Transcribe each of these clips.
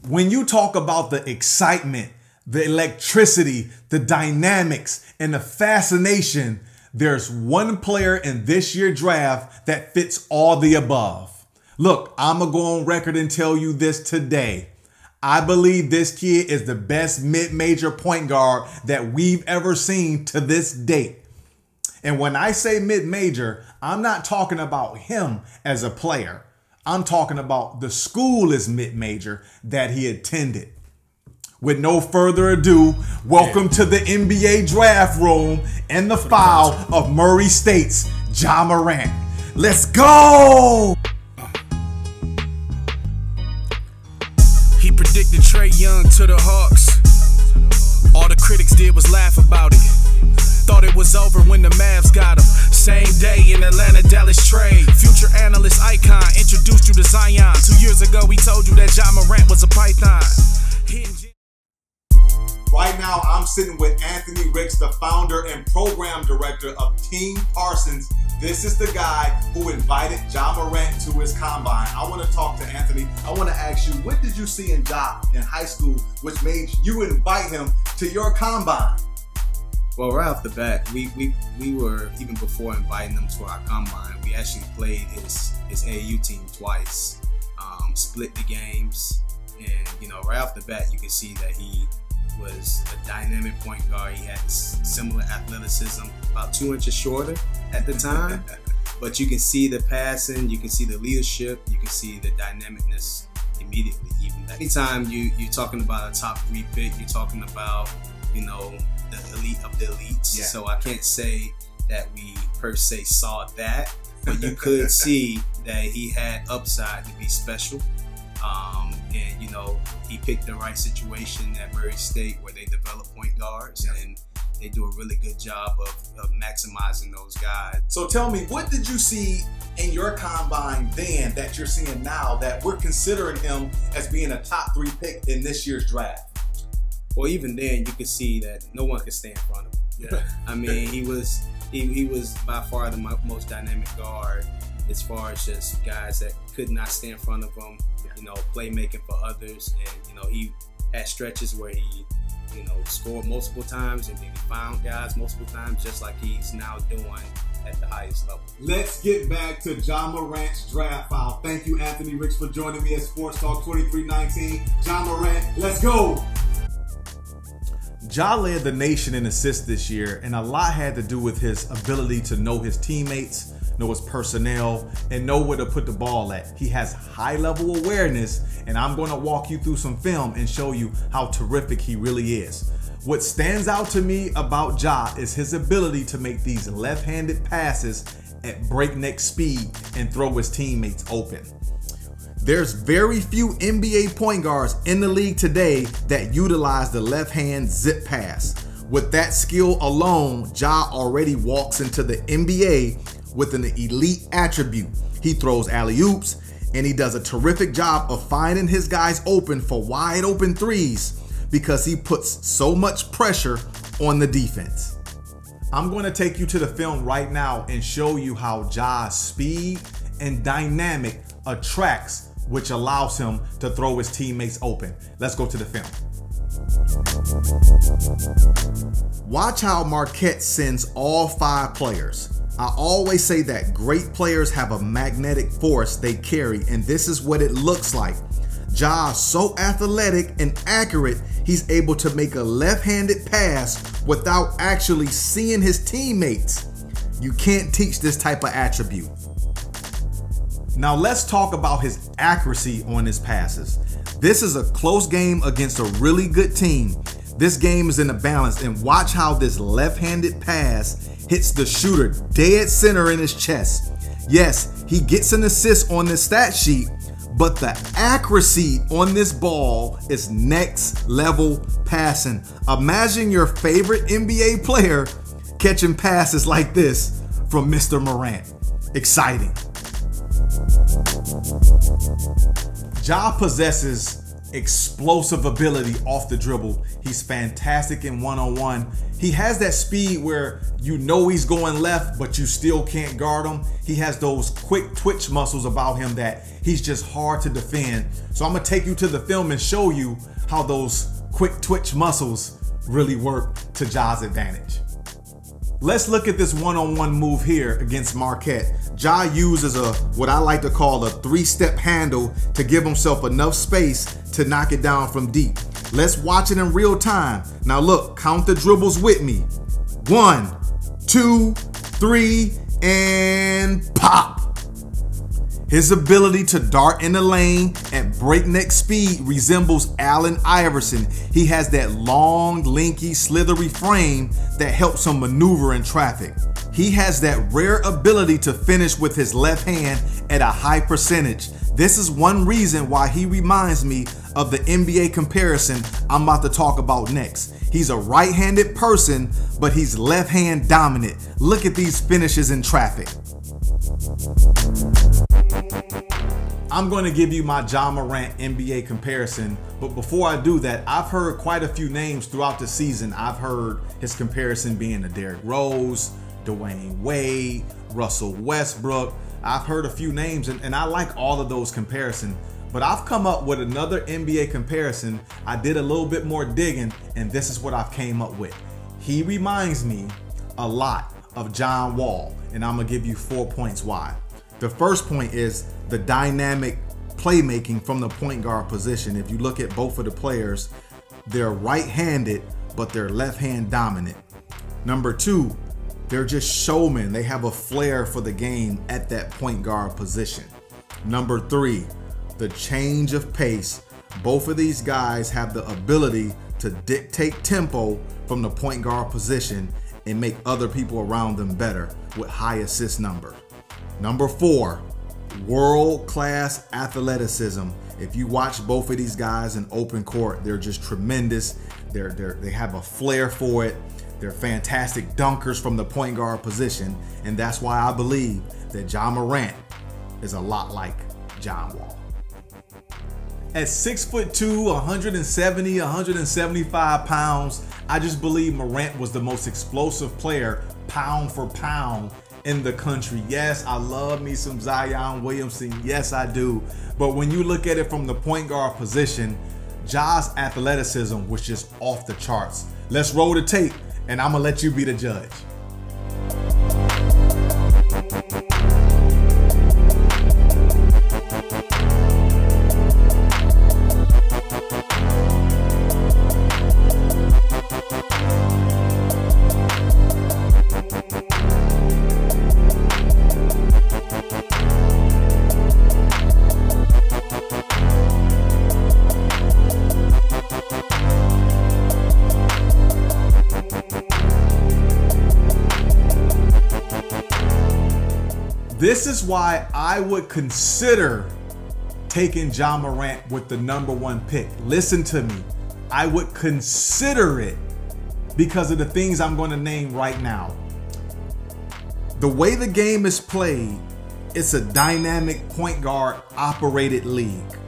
When you talk about the excitement, the electricity, the dynamics, and the fascination, there's one player in this year's draft that fits all the above. Look, I'm going to go on record and tell you this today. I believe this kid is the best mid-major point guard that we've ever seen to this date. And when I say mid-major, I'm not talking about him as a player. I'm talking about the school is mid-major that he attended. With no further ado, welcome to the NBA draft room and the foul of Murray State's Ja Morant. Let's go! He predicted Trae Young to the Hawks. All the critics did was laugh about it. Thought it was over when the Mavs got him. Same day in Atlanta, Dallas trade. Future analyst icon introduced you to Zion. 2 years ago, we told you that Ja Morant was a python. Right now, I'm sitting with Anthony Rix, the founder and program director of Team Parsons. This is the guy who invited Ja Morant to his combine. I want to talk to Anthony. I want to ask you, what did you see in Ja in high school which made you invite him to your combine? Well, right off the bat, we were, even before inviting him to our combine, we actually played his AAU team twice, split the games, and right off the bat, you can see that he was a dynamic point guard. He had similar athleticism, about 2 inches shorter at the time, but you can see the passing, you can see the leadership, you can see the dynamicness immediately. Even that, anytime you're talking about a top 3 pick, you're talking about the elite of the elites. Yeah. So I can't say that we per se saw that, but you could see that he had upside to be special. And he picked the right situation at Murray State where they develop point guards, and they do a really good job of maximizing those guys. So tell me, what did you see in your combine then that you're seeing now that we're considering him as being a top 3 pick in this year's draft? Well, even then, you could see that no one could stand in front of him. Yeah. I mean, he was by far the most dynamic guard as far as just guys that could not stand in front of him. Playmaking for others, and he had stretches where he scored multiple times, and then he found guys multiple times, just like he's now doing at the highest level. Let's get back to Ja Morant's draft file. Thank you, Anthony Rix, for joining me at Sports Talk 2319. Ja Morant, let's go! Ja led the nation in assists this year, and a lot had to do with his ability to know his teammates, know his personnel, and know where to put the ball at. He has high-level awareness, and I'm going to walk you through some film and show you how terrific he really is. What stands out to me about Ja is his ability to make these left-handed passes at breakneck speed and throw his teammates open. There's very few NBA point guards in the league today that utilize the left-hand zip pass. With that skill alone, Ja already walks into the NBA with an elite attribute. He throws alley-oops, and he does a terrific job of finding his guys open for wide open threes because he puts so much pressure on the defense. I'm going to take you to the film right now and show you how Ja's speed and dynamic attracts, which allows him to throw his teammates open. Let's go to the film. Watch how Marquette sends all 5 players. I always say that great players have a magnetic force they carry, and this is what it looks like. Ja is so athletic and accurate, he's able to make a left-handed pass without actually seeing his teammates. You can't teach this type of attribute. Now let's talk about his accuracy on his passes. This is a close game against a really good team. This game is in the balance, and watch how this left-handed pass hits the shooter dead center in his chest. Yes, he gets an assist on this stat sheet, but the accuracy on this ball is next level passing. Imagine your favorite NBA player catching passes like this from Mr. Morant. Exciting. Ja possesses explosive ability off the dribble. He's fantastic in one-on-one. He has that speed where you know he's going left, but you still can't guard him. He has those quick twitch muscles about him that he's just hard to defend. So I'm gonna take you to the film and show you how those quick twitch muscles really work to Ja's advantage. Let's look at this one-on-one move here against Marquette. Ja uses what I like to call a 3-step handle to give himself enough space to knock it down from deep. Let's watch it in real time. Now look, count the dribbles with me. 1, 2, 3, and pop. His ability to dart in the lane at breakneck speed resembles Allen Iverson. He has that long, lanky, slithery frame that helps him maneuver in traffic. He has that rare ability to finish with his left hand at a high percentage. This is one reason why he reminds me of the NBA comparison I'm about to talk about next. He's a right-handed person, but he's left-hand dominant. Look at these finishes in traffic. I'm going to give you my Ja Morant NBA comparison, but before I do that, I've heard quite a few names throughout the season. I've heard his comparison being to Derrick Rose, Dwayne Wade, Russell Westbrook. I've heard a few names, and I like all of those comparisons, but I've come up with another NBA comparison. I did a little bit more digging, and this is what I've came up with. He reminds me a lot of John Wall, and I'm gonna give you 4 points why. The first point is the dynamic playmaking from the point guard position. If you look at both of the players, they're right-handed, but they're left-hand dominant. Number 2, they're just showmen. They have a flair for the game at that point guard position. Number 3, the change of pace. Both of these guys have the ability to dictate tempo from the point guard position and make other people around them better with high assist number. Number 4, world-class athleticism. If you watch both of these guys in open court, they're just tremendous. They have a flair for it. They're fantastic dunkers from the point guard position, and that's why I believe that Ja Morant is a lot like John Wall. At 6'2", 170, 175 pounds, I just believe Morant was the most explosive player pound for pound in the country. Yes, I love me some Zion Williamson. Yes, I do. But when you look at it from the point guard position, Ja's athleticism was just off the charts. Let's roll the tape, and I'm gonna let you be the judge. This is why I would consider taking Ja Morant with the #1 pick. Listen to me. I would consider it because of the things I'm going to name right now. The way the game is played, it's a dynamic point guard operated league.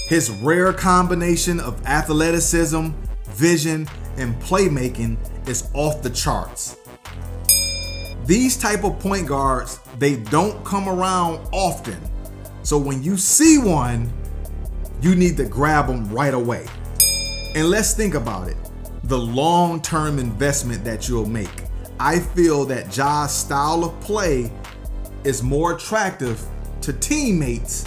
His rare combination of athleticism, vision, and playmaking is off the charts. These type of point guards, they don't come around often. So when you see one, you need to grab them right away. And let's think about it. The long-term investment that you'll make. I feel that Ja's style of play is more attractive to teammates,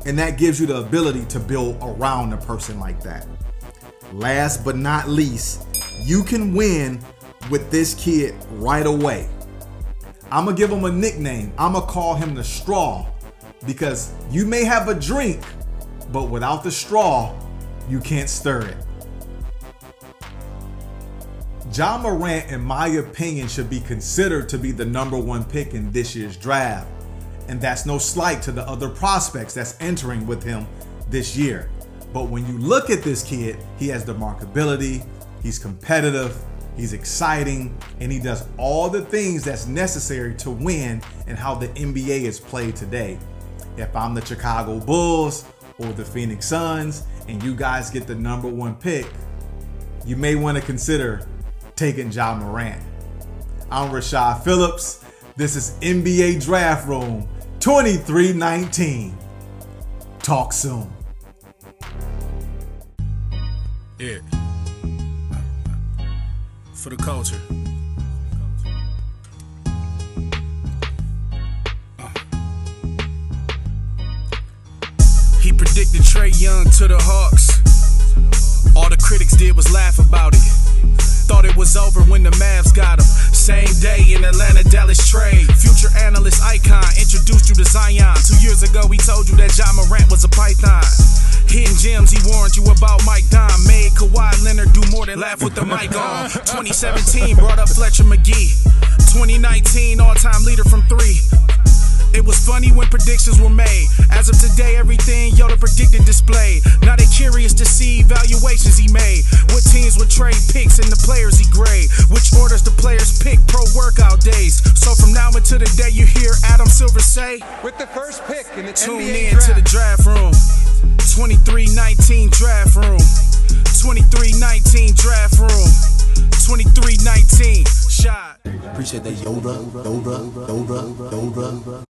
and that gives you the ability to build around a person like that. Last but not least, you can win with this kid right away. I'm gonna give him a nickname. I'm gonna call him the straw, because you may have a drink, but without the straw, you can't stir it. Ja Morant, in my opinion, should be considered to be the #1 pick in this year's draft. And that's no slight to the other prospects that's entering with him this year. But when you look at this kid, he has the markability, he's competitive, he's exciting, and he does all the things that's necessary to win and how the NBA is played today. If I'm the Chicago Bulls or the Phoenix Suns and you guys get the #1 pick, you may want to consider taking Ja Morant. I'm Rashad Phillips. This is NBA Draft Room 2319. Talk soon. Yeah. For the culture. He predicted Trae Young to the Hawks. All the critics did was laugh about it. Thought it was over when the Mavs got him. Same day in Atlanta, Dallas trade. Future analyst icon introduced you to Zion. 2 years ago, he told you that Ja Morant was a python. Hidden gems, he warned you about Mike Don. Made Kawhi Leonard do more than laugh with the mic on. 2017 brought up Fletcher McGee. 2019 all-time leader from 3. It was funny when predictions were made. As of today, everything Yoda predicted displayed. Now they curious to see evaluations he made. What teams would trade picks and the players he grade. Which orders the players pick pro workout days. So from now until the day you hear Adam Silver say, with the first pick in the tune NBA in draft. to the draft room. 2319 draft room. 2319 draft room. 2319 shot. Appreciate that Yoda.